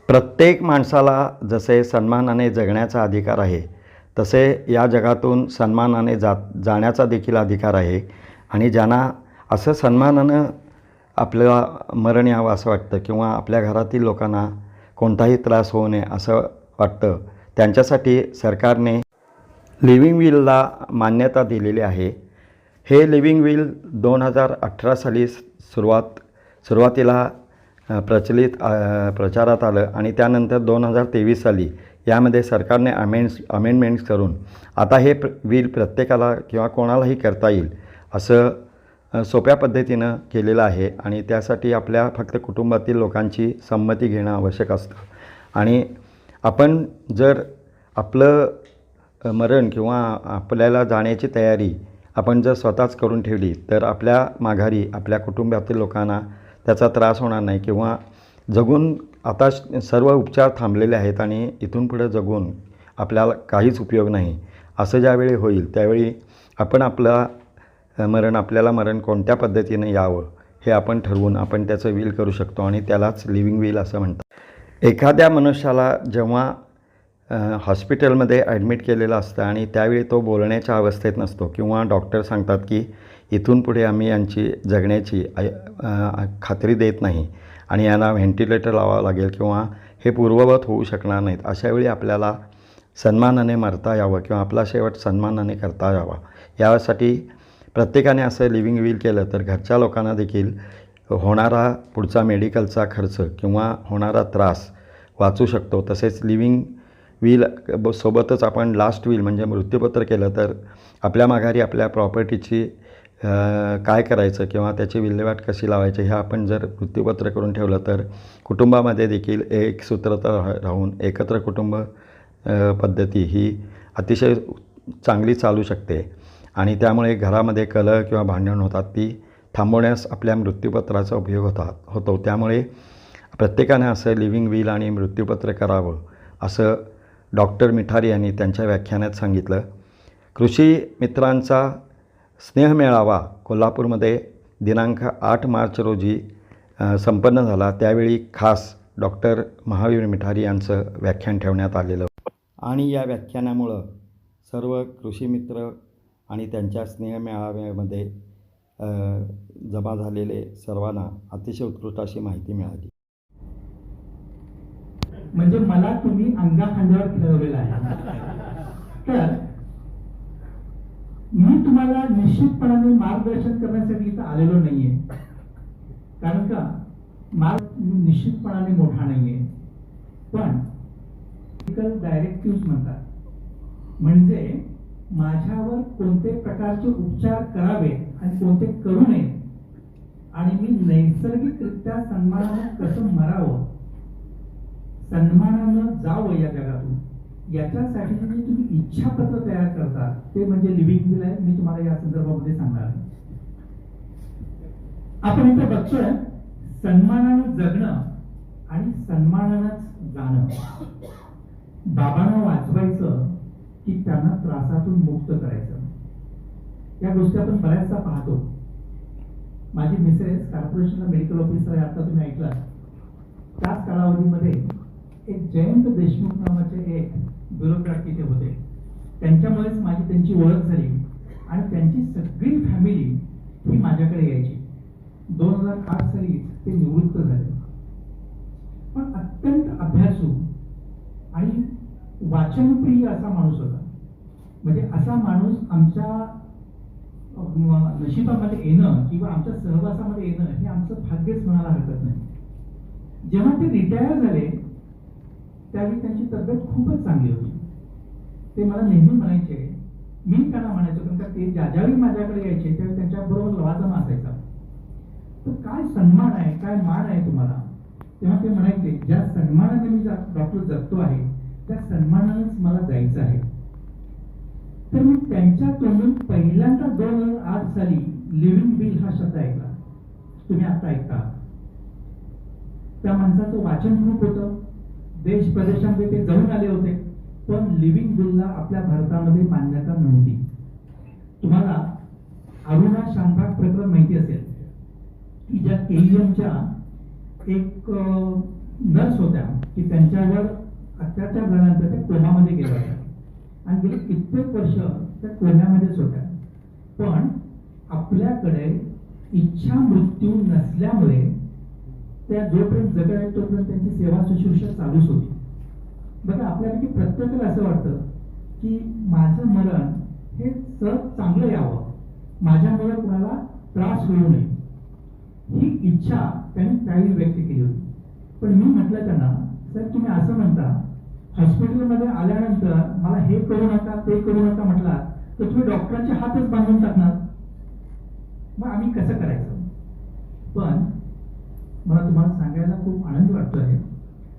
प्रत्येक माणसाला जसे सन्मानाने जगण्याचा अधिकार आहे, तसे या जगातून सन्मानाने जाण्याचा देखील अधिकार आहे. आणि ज्यांना असं सन्मानानं आपल्याला मरण यावं असं वाटतं किंवा आपल्या घरातील लोकांना कोणताही त्रास होऊ नये असं वाटतं, त्यांच्यासाठी सरकारने लिव्हिंग विलला मान्यता दिलेली आहे. हे लिव्हिंग विल 2018 साली सुरुवातीला प्रचारात आलं आणि त्यानंतर 2023 साली यामध्ये सरकारने अमेंडमेंट्स करून आता हे विल प्रत्येकाला किंवा कोणालाही करता येईल असं सोप्या पद्धतीनं केलेलं आहे. आणि त्यासाठी आपल्या फक्त कुटुंबातील लोकांची संमती घेणं आवश्यक असतं. आणि आपण जर आपलं मरण किंवा आपल्याला जाण्याची तयारी आपण जर स्वतःच करून ठेवली तर आपल्या माघारी आपल्या कुटुंबातील लोकांना त्याचा त्रास होणार नाही किंवा जगून आता सर्व उपचार थांबलेले आहेत आणि इथून पुढे जगून आपल्याला काहीच उपयोग नाही असं ज्यावेळी होईल त्यावेळी आपण आपल्याला मरण कोणत्या पद्धतीनं यावं हे आपण ठरवून आपण त्याचं विल करू शकतो आणि त्यालाच लिव्हिंग विल असं म्हणतात. एखाद्या मनुष्याला जेव्हा हॉस्पिटलमध्ये ॲडमिट केलेलं असतं आणि त्यावेळी तो बोलण्याच्या अवस्थेत नसतो किंवा डॉक्टर सांगतात की इथून पुढे आम्ही यांची जगण्याची खात्री देत नाही आणि यांना व्हेंटिलेटर लावावं लागेल किंवा हे पूर्ववत होऊ शकणार नाहीत, अशावेळी आपल्याला सन्मानाने मरता यावं किंवा आपला शेवट सन्मानाने करता यावा. यासाठी प्रत्येकाने असं लिव्हिंग विल केलं तर घरच्या लोकांना देखील होणारा पुढचा मेडिकलचा खर्च किंवा होणारा त्रास वाचू शकतो. तसेच लिव्हिंग विल सोबतच आपण लास्ट विल म्हणजे मृत्यूपत्र केलं तर आपल्या माघारी आपल्या प्रॉपर्टीची काय करायचं किंवा त्याची विल्हेवाट कशी लावायची हे आपण जर मृत्यूपत्र करून ठेवलं तर कुटुंबामध्ये देखील एक सूत्रता राहून एकत्र कुटुंब पद्धती ही अतिशय चांगली चालू शकते. आणि त्यामुळे घरामध्ये कलह किंवा भांडण होतात ती थांबवण्यास आपल्या मृत्यूपत्राचा उपयोग होतो. त्यामुळे प्रत्येकाने असं लिव्हिंग विल आणि मृत्यूपत्र करावं असं डॉक्टर मिठारी यांनी त्यांच्या व्याख्यानात सांगितलं. कृषी मित्रांचा स्नेहमेळावा कोल्हापूरमध्ये दिनांक 8 मार्च रोजी संपन्न झाला. त्यावेळी खास डॉक्टर महावीर मिठारी यांचं व्याख्यान ठेवण्यात आलेलं आणि या व्याख्यानामुळं सर्व कृषी मित्र आणि त्यांच्या स्नेहमेळाव्यामध्ये जमा झालेले सर्वांना अतिशय उत्कृष्ट अशी माहिती मिळाली. म्हणजे मला तुम्ही अंगाखांद्यावर खेळवलेला आहे. तर मी तुम्हाला निश्चितपणाने मार्गदर्शन करण्यासाठी इथं आलेलो नाहीये, कारण का निश्चितपणाने मोठा नाहीये, पण डायरेक्टिव्ह म्हणतात म्हणजे माझ्यावर कोणते प्रकारचे उपचार करावे आणि कोणते करू नये आणि मी नैसर्गिकरित्या सन्मानानं कसं मरावं, सन्मानानं जावं या जगातून, याच्यासाठी जे तुम्ही इच्छापत्र तयार करता ते म्हणजे लिव्हिंग विल आहे. मी तुम्हाला या संदर्भामध्ये सांगणार आहे. आपण इथे बघतोय सन्मानानं जगणं आणि सन्मानानंच जाणं. बाबांना वाचवायचं की त्यांना त्रासातून मुक्त करायचं, या गोष्टी आपण बऱ्याचदा पाहतो. माझी मिसेस कॉर्पोरेशनला मेडिकल ऑफिसर आहे, आता तुम्ही ऐकला. त्याच कालावधीमध्ये एक जयंत देशमुख नावाचे एक ब्युरोक्रॅट तिथे होते. त्यांच्यामुळेच माझी त्यांची ओळख झाली आणि त्यांची सगळी फॅमिली ही माझ्याकडे यायची. 2008 साली ते निवृत्त झाले, पण अत्यंत अभ्यासू आणि वाचनप्रिय असा माणूस होता. म्हणजे असा माणूस आमच्या नशिबामध्ये येणं किंवा आमच्या सहवासामध्ये येणं हे आमचं भाग्यच म्हणायला हरकत नाही. जेव्हा ते रिटायर झाले त्यावेळी त्यांची तब्येत खूपच चांगली होती. ते मला नेहमी म्हणायचे, मी त्यांना म्हणायचो, कारण का ते ज्यावेळी माझ्याकडे यायचे त्यावेळी त्यांच्या बरोबर लवाजमा असायचा. तर काय सन्मान आहे, काय मान आहे तुम्हाला. तेव्हा ते म्हणायचे, ज्या सन्मानाने मी डॉक्टर जगतो आहे त्या सन्मानानेच मला जायचं आहे. तर मी त्यांच्या तोंडून पहिल्यांदा 2008 साली लिव्हिंग विल हा शब्द ऐकला. तुम्ही आता ऐकता. त्या माणसाचं वाचन खूप होतं, देश प्रदेशामध्ये ते जाऊन आले होते, पण लिव्हिंग विलला आपल्या भारतामध्ये मान्यता नव्हती. तुम्हाला अरुणा शांभाग प्रकरण माहिती असेल की ज्या केईएमच्या एक नर्स होत्या की त्यांच्यावर अत्याचार झाल्यानंतर त्या कोमामध्ये गेल्या होत्या आणि गेली कित्येक वर्ष त्या कोमामध्येच होत्या. पण आपल्याकडे इच्छा मृत्यू नसल्यामुळे त्या जोपर्यंत जगत आहे तोपर्यंत त्यांची सेवा शुश्रूषा चालूच होती. बघा, आपल्यापैकी प्रत्येकाला असं वाटतं की माझं मरण हे सहज चांगलं यावं, माझ्यामुळे कुणाला त्रास होऊ नये, ही इच्छा त्यांनी त्यावेळी व्यक्त केली होती. पण मी म्हटलं त्यांना, सर तुम्ही असं म्हणता, हॉस्पिटलमध्ये आल्यानंतर मला हे करू नका ते करू नका म्हटला तर तुम्ही डॉक्टरांचे हातच बांधून टाकणार, मग आम्ही कसं करायचं. पण मला तुम्हाला सांगायला खूप आनंद वाटतो आहे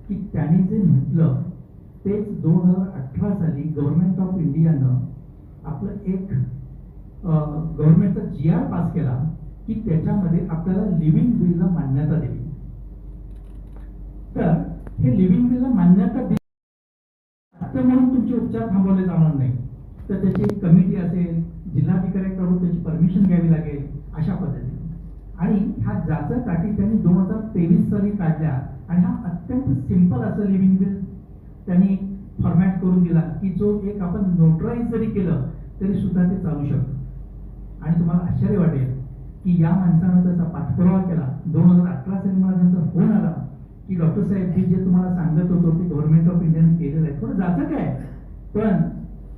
की त्यांनी जे म्हटलं तेच 2018 साली गव्हर्नमेंट ऑफ इंडियानं आपलं एक गव्हर्नमेंटचा GR पास केला की त्याच्यामध्ये आपल्याला लिव्हिंग विलला मान्यता दिली. तर हे लिव्हिंग विलला मान्यता दिली तर म्हणून तुमचे उपचार थांबवले जाणार नाही, तर त्याची एक कमिटी असेल, जिल्हाधिकाऱ्यांकडून त्याची परमिशन घ्यावी लागेल, अशा पद्धतीने. आणि ह्या जाचा काठी त्यांनी 2023 साली काढल्या आणि हा अत्यंत सिंपल असं लिव्हिंग विल त्यांनी फॉर्मॅट करून दिला की जो एक आपण नोटराईज जरी केलं तरी सुद्धा ते चालू शकतं. आणि तुम्हाला आश्चर्य वाटेल की या माणसानं त्याचा पाठपुरावा केला. 2018 साली मला त्यांचा फोन आला की डॉक्टर साहेब जी जे तुम्हाला सांगत होतो ते गव्हर्नमेंट ऑफ इंडियाने केलेलं आहे, थोडं जाचक आहे पण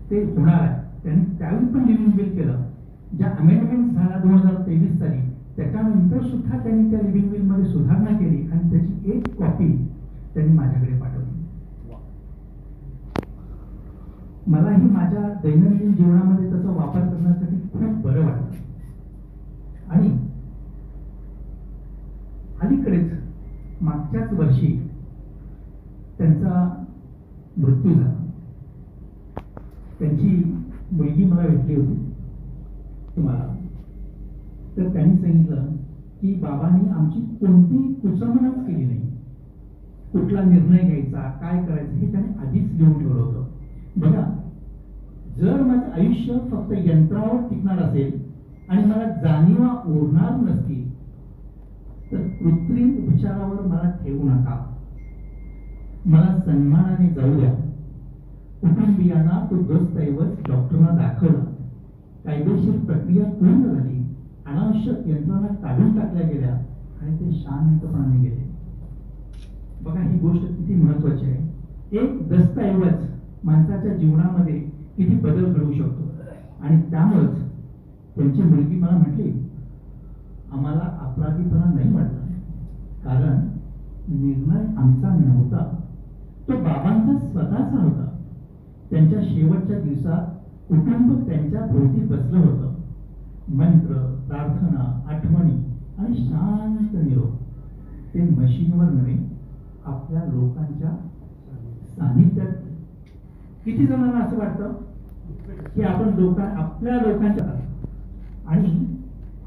ते होणार आहे. त्यांनी त्यावेळी पण लिव्हिंग विल केलं. ज्या अमेंडमेंट झाल्या 2023 साली त्याच्यानंतर सुद्धा त्यांनी त्या लिव्हिंग विल मध्ये सुधारणा केली आणि त्याची एक कॉपी त्यांनी माझ्याकडे पाठवली. मलाही माझ्या दैनंदिन जीवनामध्ये त्याचा वापर करण्यासाठी खूप बरं वाटतं. आणि अलीकडेच मागच्याच वर्षी त्यांचा मृत्यू झाला. त्यांची मुलगी मला भेटली होती तुम्हाला, तर त्यांनी सांगितलं की बाबांनी आमची कोणतीही कुचंबणाच केली नाही, कुठला निर्णय घ्यायचा काय करायचं हे त्यांनी आधीच लिहून ठेवलं होतं. बघा, जर माझं आयुष्य फक्त यंत्रावर टिकणार असेल आणि मला जाणीवा उरणार नसतील तर कृत्रिम उपचारावर मला ठेवू नका, मला सन्मानाने जाऊ द्या. कुटुंबियांना तो दस्तऐवज डॉक्टरना दाखवला, कायदेशीर प्रक्रिया पूर्ण झाली, अनावश्यक यंत्रणा काढून टाकल्या गेल्या आणि ते शांतपणाने गेले. बघा, ही गोष्ट किती महत्वाची आहे. एक दस्तऐवज माणसाच्या जीवनामध्ये किती बदल घडवू शकतो. आणि त्यामुळेच त्यांची मुलगी मला म्हटली, आम्हाला अपराधीपणा नाही वाटला, कारण निर्णय आमचा नव्हता, तो बाबांचा स्वतःचा होता. त्यांच्या शेवटच्या दिवसात कुटुंब त्यांच्या भोवती बसलं होतं. मंत्र, प्रार्थना, आठवणी आणि शांत निरोप. ते मशीनवर नव्हे, आपल्या लोकांच्या सानिध्यात. किती जणांना असं वाटतं की आपण आपल्या लोकांच्या आणि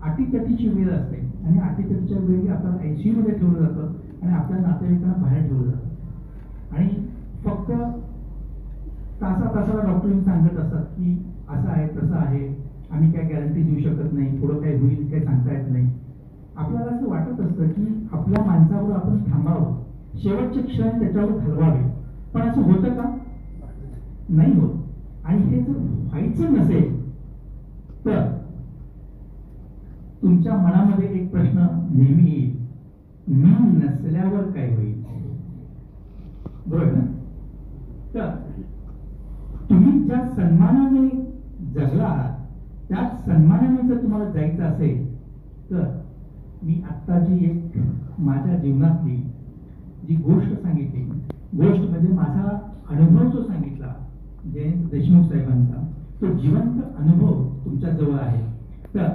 अटीतटीची वेळ असते आणि अटीतटीच्या वेळी आपल्याला ICU मध्ये ठेवलं जातं आणि आपल्या नातेवाईकांना बाहेर ठेवलं जातं आणि फक्त तासाला डॉक्टर सांगत असतात की असं आहे तसं आहे, आम्ही काय गॅरंटी देऊ शकत नाही, पुढं काय होईल काय सांगता येत नाही. आपल्याला असं वाटत असतं की आपल्या माणसावर आपण थांबावं, शेवटचे क्षण त्याच्यावर घालवावे. पण असं होतं का? नाही होत. आणि हे जर व्हायचं नसेल तर तुमच्या मनामध्ये एक प्रश्न नेहमी येईल, मी नसल्यावर काय होईल. बरोबर ना? तर तुम्ही ज्या सन्मानाने जगला आहात त्याच सन्मानाने जर तुम्हाला जायचं असेल तर मी आत्ताची एक माझ्या जीवनातली जी गोष्ट सांगितली, गोष्ट म्हणजे माझा अनुभव जो सांगितला जयंत देशमुख साहेबांचा, तो जिवंत अनुभव तुमच्या जवळ आहे. तर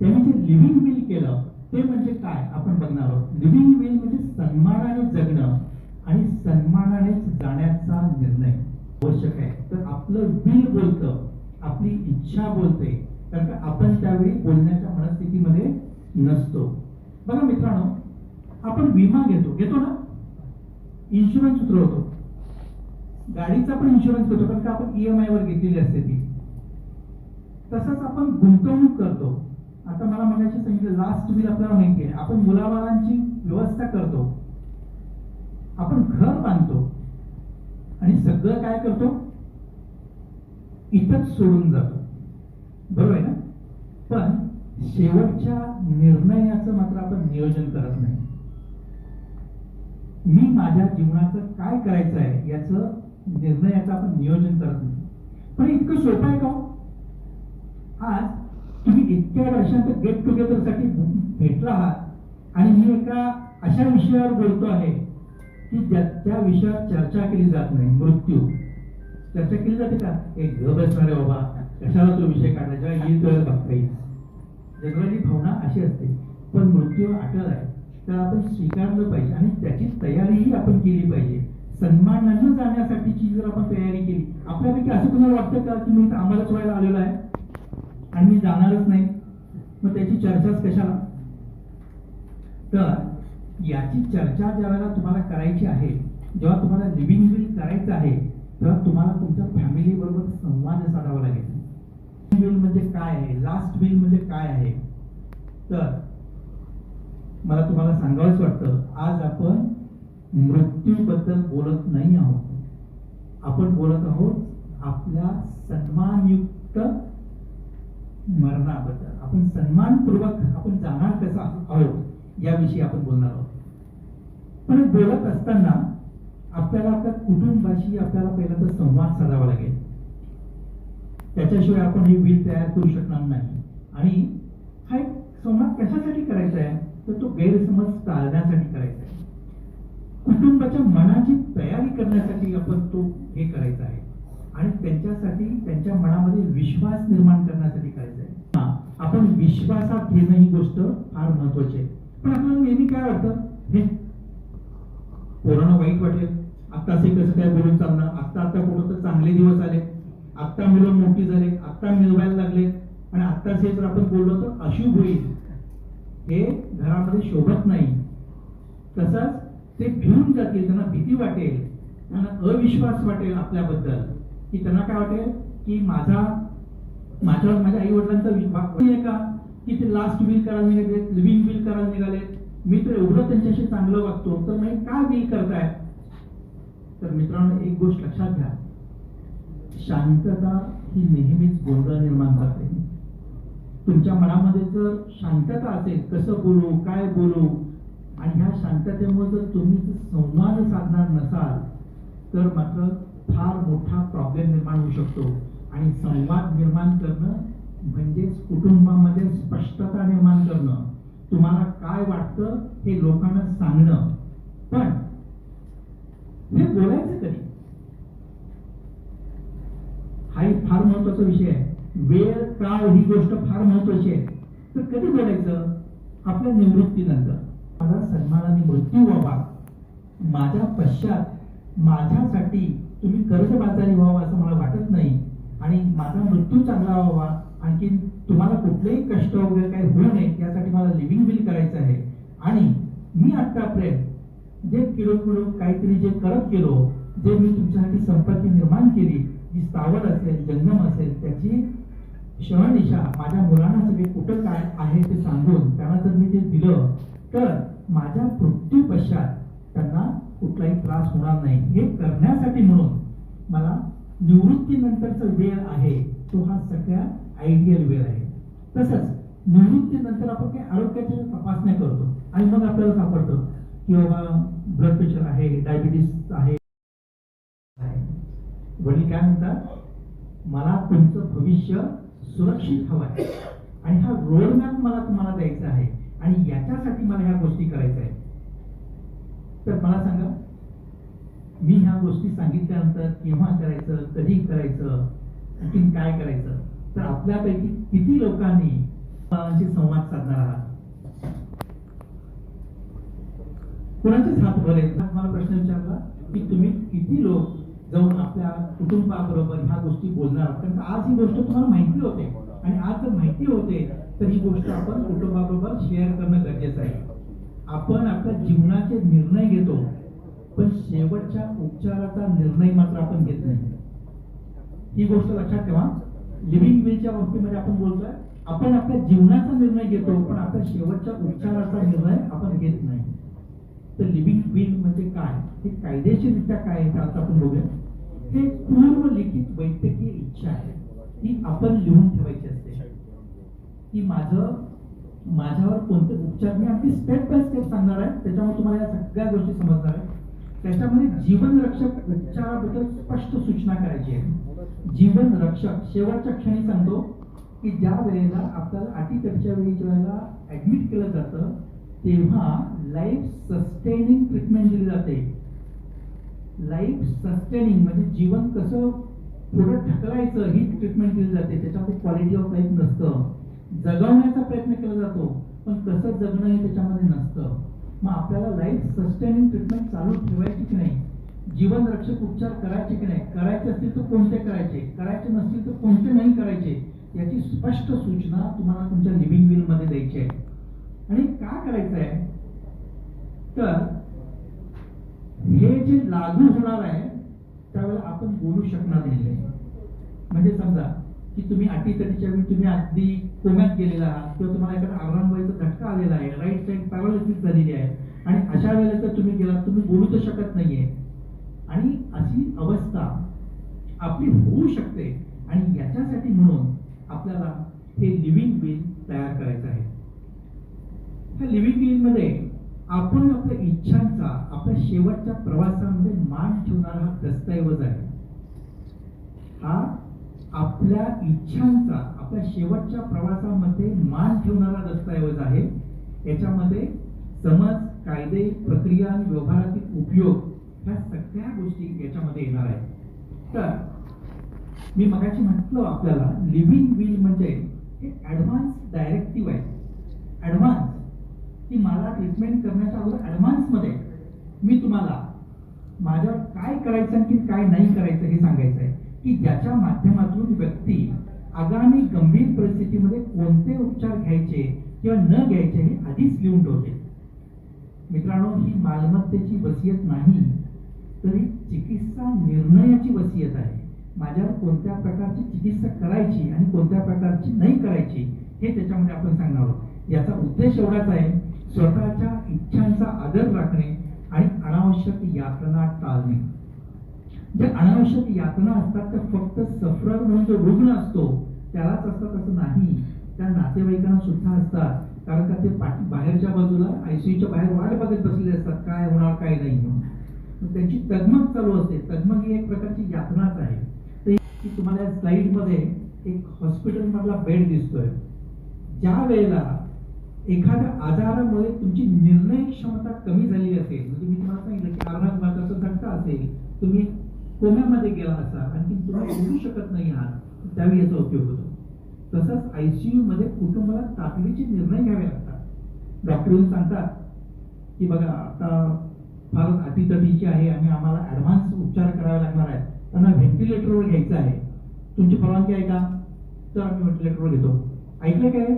त्यांनी जे लिव्हिंग विल केलं ते म्हणजे काय आपण बघणार आहोत. लिव्हिंग विल म्हणजे सन्मानाने जगणं आणि सन्मानानेच जाण्याचा निर्णय आवश्यक आहे. तर आपलं विल बोलतं, आपली इच्छा बोलते, कारण का आपण त्यावेळी बोलण्याच्या मनस्थितीमध्ये नसतो. बघा मित्रांनो, आपण विमा घेतो ना, इन्शुरन्स उतरवतो, गाडीचा पण इन्शुरन्स करतो कारण का आपण EMI वर घेतलेली असते ती. तसंच आपण गुंतवणूक करतो. आता मला म्हणायचं सांगितलं, लास्ट विल आपल्याला माहिती आहे, आपण मुलाबाळांची व्यवस्था करतो. आपण घर बांधतो आणि सगळं काय करतो, इथंच सोडून जातो, बरोबर आहे ना? पण शेवटच्या निर्णयाचं मात्र आपण नियोजन करत नाही. मी माझ्या जीवनाचं काय करायचं आहे याचं निर्णयाचं आपण नियोजन करत नाही. पण इतकं सोपं आहे का? आज तुम्ही इतक्या वर्षांत गेट टुगेदर साठी भेटला आहात आणि मी एका अशा विषयावर बोलतो आहे की त्या विषयावर चर्चा केली जात नाही. मृत्यू चर्चा केली जाते का? एक घर बसणार आहे बाबा, कशाला तो विषय काढायचा, येईल तर बघता येईल. जनरली भावना अशी असते. पण मृत्यू अटळ आहे, तर आपण स्वीकारलं पाहिजे आणि त्याची तयारीही आपण केली पाहिजे. सन्मानानं जाण्यासाठीची जर आपण तयारी केली, आपल्यापैकी असं कुणाला वाटतं का की मी इथं आम्हालाच व्हायला आलेलो आहे आणि मी जाणारच नाही, मग त्याची चर्चाच कशाला? तर याची चर्चा ज्या वेळेला तुम्हाला करायची आहे, जेव्हा तुम्हाला लिव्हिंग विल करायचं आहे, तेव्हा तुम्हाला तुमच्या फॅमिली बरोबर संवाद साधावा लागेल. विल म्हणजे काय आहे, लास्ट विल म्हणजे काय आहे. तर मला तुम्हाला सांगावंच वाटतं, आज आपण मृत्यूबद्दल बोलत नाही आहोत. आपण बोलत आहोत आपल्या सन्मानयुक्त मरणाबद्दल. आपण सन्मानपूर्वक आपण जाणार कसं आहोत याविषयी आपण बोलणार आहोत. पण बोलत असताना आपल्याला आपल्या कुटुंबाशी आपल्याला पहिला तर संवाद साधावा लागेल. त्याच्याशिवाय आपण हे विल तयार करू शकणार नाही. आणि हा एक संवाद कशासाठी करायचा आहे, तर तो गैरसमज टाळण्यासाठी करायचा आहे. कुटुंबाच्या मनाची तयारी करण्यासाठी आपण तो हे करायचा आहे आणि त्यांच्यासाठी त्यांच्या मनामध्ये विश्वास निर्माण करण्यासाठी करायचा आहे. आपण विश्वासात घेणं ही गोष्ट फार महत्वाची आहे. पण आपल्याला नेहमी काय वाटतं, हे पोरांना वाईट वाटेल, आता असे कसं काय बोलून चालणं, आता कुठं तर चांगले दिवस आले, आता मुलं मोठी झाले, आता मिळवायला लागले आणि आत्ताच हे जर आपण बोललो तर अशुभ होईल, हे घरामध्ये शोभत नाही. तसंच ते भिवून जातील, त्यांना भीती वाटेल, त्यांना अविश्वास वाटेल आपल्याबद्दल, की त्यांना काय वाटेल की माझ्यावर माझ्या आई वडिलांचा विश्वास आहे का, की ते लास्ट विल करायला निघाले, लिव्हिंग विल करायला निघाले, मी तर एवढं त्यांच्याशी चांगलं वागतो, तर मी काय विल करताय. तर मित्रांनो, एक गोष्ट लक्षात घ्या, शांतता ही नेहमीच गोंधळ निर्माण करते. तुमच्या मनामध्ये जर शांतता असेल, कसं बोलू, काय बोलू, आणि ह्या शांततेमुळे जर तुम्ही संवाद साधणार नसाल तर मात्र फार मोठा प्रॉब्लेम निर्माण होऊ शकतो. आणि संवाद निर्माण करणं म्हणजेच कुटुंबामध्ये स्पष्टता निर्माण करणं, तुम्हाला काय वाटतं हे लोकांना सांगणं. पण हे बोलायचं कधी, हा एक फार महत्वाचा विषय आहे. वेळ काळ ही गोष्ट फार महत्वाची आहे. तर कधी बोलायचं? आपल्या निवृत्तीनंतर. माझा सन्मानाने मृत्यू व्हावा, माझ्या पश्चात माझ्यासाठी तुम्ही कर्जबाजारी व्हावं असं मला वाटत नाही, आणि माझा मृत्यू चांगला व्हावा, आणखी तुम्हाला कुठलेही कष्ट वगैरे काही होऊ नये यासाठी मला लिव्हिंग विल करायचं आहे. आणि मी आतापर्यंत जे किलो काहीतरी जे करत गेलो, जे मी तुमच्यासाठी संपत्ती निर्माण केली, जी स्थावर असेल, जंगम असेल, त्याची शहनिशा माझ्या मुलांना सगळे कुठं काय आहे ते सांगून त्यांना जर मी ते दिलं तर माझ्या मृत्यू पश्चात त्यांना कुठलाही त्रास होणार नाही. हे करण्यासाठी म्हणून मला निवृत्तीनंतरचा वेळ आहे तो हा सगळ्यात आयडियल वेळ आहे. तसंच निवृत्तीनंतर आपण काही आरोग्याच्या तपासण्या करतो आणि मग आपल्याला सापडतं की बाबा ब्लड प्रेशर आहे, डायबिटीस आहे. वडील काय म्हणतात, मला तुमचं भविष्य सुरक्षित हवं आहे आणि हा रोडमॅप मला तुम्हाला द्यायचा आहे आणि याच्यासाठी मला ह्या गोष्टी करायच्या आहेत. तर मला सांगा, मी ह्या गोष्टी सांगितल्यानंतर केव्हा करायचं, कधी करायचं, आणखी काय करायचं, तर आपल्यापैकी किती लोकांनी संवाद साधणार आहात? कोणाचेच हात वर आहेत? मला प्रश्न विचारला की तुम्ही किती लोक जाऊन आपल्या कुटुंबाबरोबर ह्या गोष्टी बोलणार आहात? कारण आज ही गोष्ट तुम्हाला माहिती होते आणि आज जर माहिती होते तर ही गोष्ट आपण कुटुंबाबरोबर शेअर करणं गरजेचं आहे. आपण आपल्या जीवनाचे निर्णय घेतो पण शेवटच्या उपचाराचा निर्णय मात्र आपण घेत नाही. ही गोष्ट लक्षात ठेवा. लिव्हिंग विलच्या बाबतीमध्ये आपण बोलतोय, आपण आपल्या जीवनाचा निर्णय घेतो पण आपल्या शेवटच्या उपचाराचा निर्णय आपण घेत नाही. तर लिव्हिंग विल म्हणजे काय, हे कायदेशीररित्या काय आहे त्यात आपण बघूया. हे पूर्व लिखित वैद्यकीय इच्छा आहे, ती आपण लिहून ठेवायची असते की माझ्यावर कोणते उपचार, मी अगदी स्टेप बाय स्टेप सांगणार आहे, त्याच्यामुळे तुम्हाला या सगळ्या गोष्टी समजणार आहे. त्याच्यामध्ये जीवन रक्षक उपचाराबद्दल स्पष्ट सूचना करायची आहे. जीवन रक्षक शेवटच्या क्षणी सांगतो की ज्या वेळेला आपल्याला अटीतटीच्या वेळी ज्या वेळेला ऍडमिट केलं जातं तेव्हा लाईफ सस्टेनिंग ट्रीटमेंट दिली जाते. लाईफ सस्टेनिंग म्हणजे जीवन कसं पुढे ढकलायचं ही ट्रीटमेंट दिली जाते. त्याच्यामध्ये क्वालिटी ऑफ लाईफ नसतं. जगवण्याचा प्रयत्न केला जातो पण कसं जगणं हे त्याच्यामध्ये नसतं. मग आपल्याला लाईफ सस्टेनिंग ट्रीटमेंट चालू ठेवायची की नाही, जीवन रक्षक उपचार करायचे की नाही, करायचे असतील तर कोणते करायचे, करायचे नसतील तर कोणते नाही करायचे, याची स्पष्ट सूचना तुम्हाला तुमच्या लिव्हिंग विल मध्ये द्यायची आहे. आणि का करायचं आहे तर हे जे लागू होणार आहे त्यावेळेला आपण बोलू शकणार नाही. म्हणजे समजा की तुम्ही अटीतटीच्या वेळी तुम्ही अगदी कोम्यात गेलेला आहात किंवा तुम्हाला एखादा आरामवायीचा झटका आलेला आहे, राईट साईड पॅरालिसिस झालेली आहे आणि अशा वेळेला जर तुम्ही गेलात तुम्ही बोलू तर शकत नाहीये. आणि अशी अवस्था आपली होऊ शकते आणि याच्यासाठी म्हणून आपल्याला हे लिव्हिंग विल तयार करायचं आहे. त्या लिव्हिंग विल मध्ये आपण आपल्या इच्छांचा आपल्या शेवटच्या प्रवासामध्ये मान ठेवणारा हा दस्तऐवज आहे. हा आपल्या इच्छांचा आपल्या शेवटच्या प्रवासामध्ये मान ठेवणारा दस्तऐवज आहे. याच्यामध्ये समज, कायदे, प्रक्रिया आणि व्यवहारातील उपयोग ह्या सगळ्या गोष्टी याच्यामध्ये येणार आहेत. तर मी मगाशी म्हटलं आपल्याला लिव्हिंग विल म्हणजे एक ऍडव्हान्स डायरेक्टिव्ह आहे. ऍडव्हान्स की मला ट्रीटमेंट करण्याच्या अगोदर ऍडव्हान्स मध्ये मी तुम्हाला माझ्यावर काय करायचं आणि काय नाही करायचं हे सांगायचं आहे की ज्याच्या माध्यमातून व्यक्ती आगामी गंभीर परिस्थितीमध्ये कोणते उपचार घ्यायचे किंवा न घ्यायचे हे आधीच लिहून ठेवते. मित्रांनो, ही मालमत्तेची वसियत नाही तर ही चिकित्सा निर्णयाची वसियत आहे. माझ्यावर कोणत्या प्रकारची चिकित्सा करायची आणि कोणत्या प्रकारची नाही करायची हे त्याच्यामध्ये आपण सांगणार आहोत. याचा उद्देश एवढाच आहे, स्वतःच्या इच्छांचा आदर राखणे आणि अनावश्यक यातना टाळणे. ज्या अनावश्यक यातना असतात त्या फक्त सफरर म्हणून जो रुग्ण असतो त्यालाच असतात असं नाही, त्या नातेवाईकांना सुद्धा असतात. कारण का ते बाहेरच्या बाजूला आयसीयूच्या बाहेर वाट बघत बसलेले असतात काय होणार काय नाही म्हणून. त्यांची तगमग चालू असते. तगमग ही एक प्रकारची यातनाच आहे. तर तुम्हाला या स्लाइड मध्ये एक हॉस्पिटल मधला बेड दिसतोय. ज्या वेळेला एखाद्या आजारामुळे तुमची निर्णय क्षमता कमी झालेली असेल, म्हणजे मी तुम्हाला सांगितलं की अर्धांगवाताचा धक्का असेल, तुम्ही कोम्यामध्ये गेला असा आणि तुम्ही बोलू शकत नाही आहात, त्यावेळी याचा उपयोग होतो. तसंच आयसीयू मध्ये कुटुंबाला तातडीचे निर्णय घ्यावे लागतात. डॉक्टर सांगतात की बघा आता फारच अटीतटीची आहे आणि आम्हाला ऍडव्हान्स उपचार करावे लागणार आहेत, त्यांना व्हेंटिलेटरवर घ्यायचं आहे, तुमची परवानगी आहे का? तर आम्ही व्हेंटिलेटरवर घेतो. ऐकलं काय?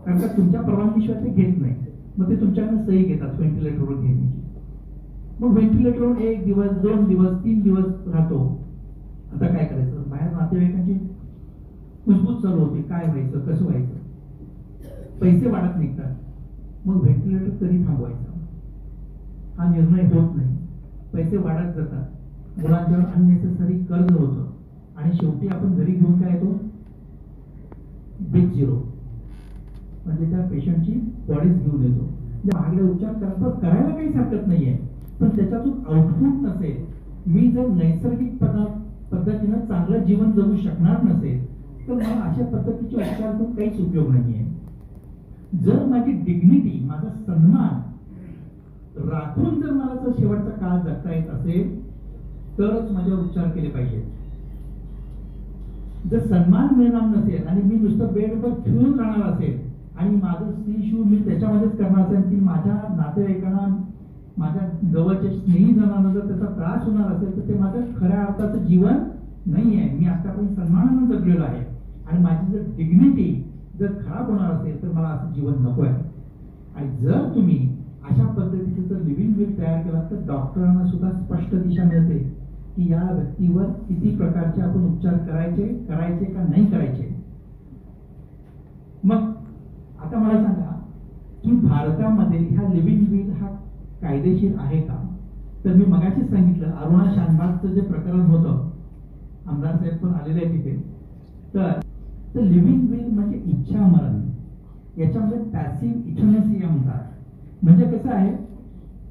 कारण का तुमच्या परवानगीशिवाय ते घेत नाही. मग ते तुमच्याकडे सही घेतात व्हेंटिलेटरवर घेण्याची. मग व्हेंटिलेटरवर 1 दिवस 2 दिवस 3 दिवस राहतो. आता काय करायचं? बाहेर नातेवाईकांची कुजबूज चालू होते, काय व्हायचं कसं व्हायचं, पैसे वाढत निघतात. मग व्हेंटिलेटर कधी थांबवायचं हा निर्णय होत नाही. पैसे वाढत जातात, मुलांच्यावर अननेसेसरी कर्ज होतं आणि शेवटी आपण घरी घेऊन काय येतो? Big zero. म्हणजे त्या पेशंटची बॉडीज घेऊन येतो. महागडे उपचार करायला काहीच हरकत नाहीये, पण त्याच्यातून आउटपुट नसेल, मी जर नैसर्गिक पद्धतीनं चांगलं जीवन जगू शकणार नसेल तर मला अशा पद्धतीचे उपचार करून काहीच उपयोग नाहीये. जर माझी डिग्निटी, माझा सन्मान राखून जर मला जर शेवटचा काळ जगता येत असेल तरच माझ्यावर उपचार केले पाहिजेत. जर सन्मान मिळणार नसेल आणि मी नुसतं बेडवर ठेवून राहणार असेल आणि माझं स्त्री मी त्याच्यामध्येच करणार असेल की माझ्या नातेवाईकांना, माझ्या जवळच्या स्नेही जणांना जर त्याचा त्रास होणार असेल तर ते माझं खऱ्या अर्थाचं जीवन नाही आहे. मी आतापर्यंत सन्मानानं जगलेलो आहे आणि माझी जर डिग्निटी जर खराब होणार असेल तर मला असं जीवन नको आहे. आणि जर तुम्ही अशा पद्धतीचं जर लिव्हिंग विल तयार केला तर डॉक्टरांना सुद्धा स्पष्ट दिशा मिळते की या व्यक्तीवर किती प्रकारचे आपण उपचार करायचे का नाही करायचे. मग आता मला सांगा की भारतामध्ये ह्या लिव्हिंग विल हा कायदेशीर आहे का? तर मी मगाशीच सांगितलं अरुणा शानबागचं जे प्रकरण होतं, आमदार साहेब पण आलेले आहे तिथे. तर लिव्हिंग विल म्हणजे इच्छा मरण, याच्यामध्ये पॅसिव्ह इथोनेसिया म्हणतात. म्हणजे कसं आहे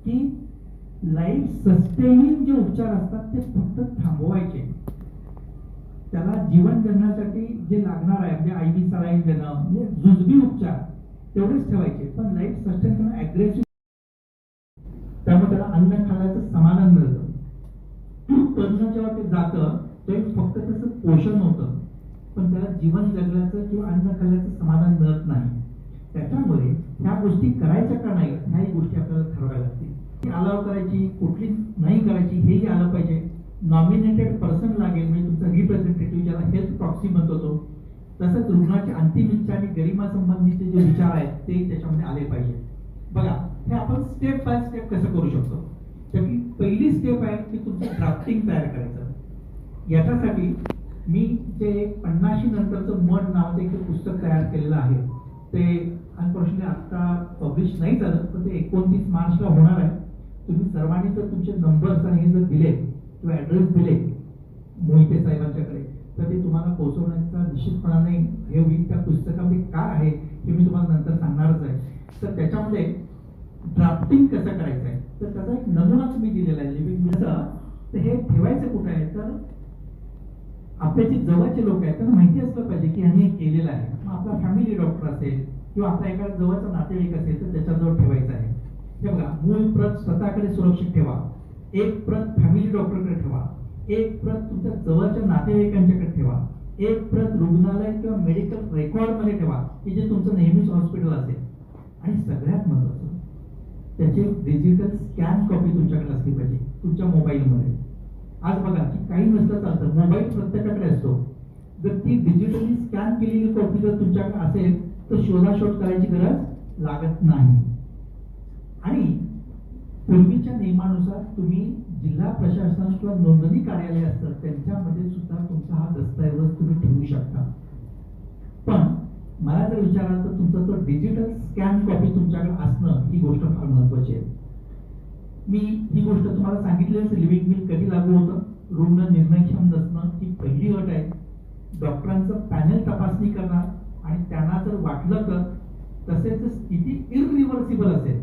की लाईफ सस्टेनिंग जे उपचार असतात ते फक्त थांबवायचे. त्याला जीवन जगण्यासाठी जे लागणार आहे म्हणजे आय व्ही सलाईन देणं, म्हणजे जुजबी उपचार तेवढेच ठेवायचे, पण लाईफ सस्टेन करणं अग्रेसिव्ह. त्यामुळे त्याला अन्न खाण्याचं समाधान मिळतं. तरुण जेव्हा ते जातं तेव्हा फक्त त्याचं पोषण होतं, पण त्याला जीवन जगण्याचं किंवा अन्न खाण्याचं समाधान मिळत नाही. त्याच्यामुळे ह्या गोष्टी करायच्या का नाही ह्याही गोष्टी आपल्याला ठरवायला लागतील. अलाव करायची कुठली नाही करायची हेही आलं पाहिजे. नॉमिनेटेड पर्सन लागेल, म्हणजे तुमचा रिप्रेझेंटेटिव्ह, ज्याला हेल्थ प्रॉक्सी म्हणतो तो. तसंच रुग्णाची अंतिम इच्छा आणि गरिमा संबंधीचे जे विचार आहेत ते त्याच्यामध्ये आले पाहिजे. बघा, हे आपण स्टेप बाय स्टेप कसं करू शकतो. त्याची पहिली स्टेप आहे की तुमचं ड्राफ्टिंग तयार करायचं. याच्यासाठी मी जे 50 नंतरचं मन नावाचं एक पुस्तक तयार केलेलं आहे, ते अनफॉर्च्युनेटली आता पब्लिश नाही झालं, पण ते 29 मार्चला होणार आहे. तुम्ही सर्वांनी जर तुमचे नंबर्स आणि हे जर दिले किंवा ऍड्रेस दिले मोहिते साहेबांच्याकडे, तर ते तुम्हाला पोहोचवण्याचा निश्चितपणाने हे होईल. त्या पुस्तकामध्ये काय आहे हे मी तुम्हाला नंतर सांगणारच आहे. तर त्याच्यामध्ये ड्राफ्टिंग कसं करायचं आहे तर त्याचा एक नमुनाच मी दिलेला आहे लिव्हिंग विलचा. तर हे ठेवायचं कुठं आहे तर आपले जे जवळचे लोक आहेत त्यांना माहिती असलं पाहिजे की ह्यांनी हे केलेलं आहे. मग आपला फॅमिली डॉक्टर असेल किंवा आपला एखादा जवळचा नातेवाईक असेल तर त्याच्याजवळ ठेवायचं आहे. हे बघा, मूळ प्रत स्वतःकडे सुरक्षित ठेवा, एक प्रत फॅमिली डॉक्टरकडे ठेवा, एक प्रत तुमच्या जवळच्या नातेवाईकांच्याकडे ठेवा, एक प्रत रुग्णालय किंवा मेडिकल रेकॉर्ड मध्ये ठेवा की जे तुमचं नेहमीच हॉस्पिटल असेल. आणि सगळ्यात महत्वाचं त्याची डिजिटल स्कॅन कॉपी तुमच्याकडे असली पाहिजे तुमच्या मोबाईलमध्ये. आज बघा की काही नसलं चालतं, मोबाईल प्रत्येकाकडे असतो. जर ती डिजिटली स्कॅन केलेली कॉपी जर तुमच्याकडे असेल तर शोधाशोध करायची गरज लागत नाही. आणि पूर्वीच्या नियमानुसार तुम्ही जिल्हा प्रशासन किंवा नोंदणी कार्यालय असतं त्यांच्यामध्ये सुद्धा तुमचा हा दस्तऐवज तुम्ही ठेवू शकता. पण मला जर विचाराल तर तुमचा तो डिजिटल स्कॅन कॉपी तुमच्याकडे असणं ही गोष्ट फार महत्वाची आहे. मी ही गोष्ट तुम्हाला सांगितलीच, लिव्हिंग विल कधी लागू होतं. रुग्ण निर्णयक्षम नसणं ही पहिली अट आहे. डॉक्टरांचं पॅनल तपासणी करणार आणि त्यांना जर वाटलं तर तसेच स्थिती इरिव्हर्सिबल असेल,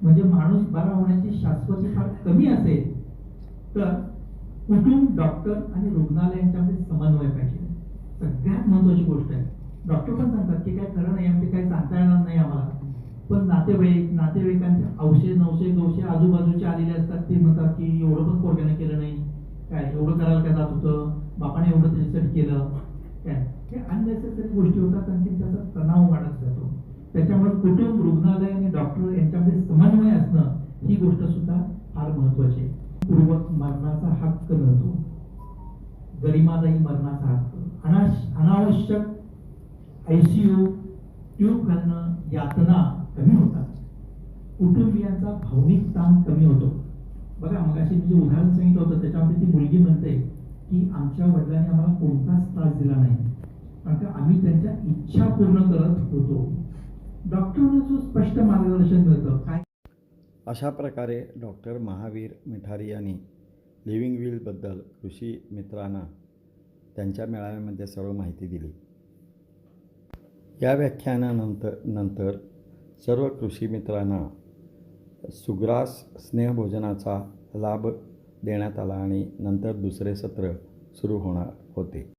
म्हणजे माणूस बरा होण्याची शाश्वती फार कमी असेल, तर कुटुंब, डॉक्टर आणि रुग्णालय यांच्यामध्ये समन्वय पाहिजे. सगळ्यात महत्वाची गोष्ट आहे. डॉक्टर पण सांगतात की काय खरं नाही, आमचे काही सांगता येणार नाही आम्हाला, पण नातेवाईकांचे औषध नवशे आजूबाजूचे आलेले असतात. ते म्हणतात की एवढं पण पोरग्याने केलं नाही, काय एवढं करायला काय जात होतं, बापाने एवढं त्याच्यासाठी केलं काय. हे अननेसेसरी गोष्टी होतात आणि त्याचा तणाव वाढत जातो. त्याच्यामुळे कुटुंब, रुग्णालय आणि डॉक्टर यांच्यामध्ये समन्वय असणं ही गोष्ट सुद्धा फार महत्वाची आहे. पूर्वक मरणाचा हक्क मिळतो, गरिमादायी मरणाचा हक्क, अनावश्यक ICU ट्यूब घालणं, यातना कमी होतात, कुटुंबियांचा भावनिक ताण कमी होतो. बघा, मगाशी मी जे उदाहरण सांगितलं होतं त्याच्यामध्ये ती मुलगी म्हणते की आमच्या वडिलांनी आम्हाला कोणताच त्रास दिला नाही, कारण आम्ही त्यांच्या इच्छा पूर्ण करत होतो. डॉक्टरांना स्पष्ट मार्गदर्शन मिळतं. काय अशा प्रकारे डॉक्टर महावीर मिठारी यांनी लिव्हिंग विलबद्दल कृषी मित्रांना त्यांच्या मेळाव्यामध्ये सर्व माहिती दिली. या व्याख्यानानंतर सर्व कृषी मित्रांना सुग्रास स्नेहभोजनाचा लाभ देण्यात आला आणि नंतर दुसरे सत्र सुरू होणार होते.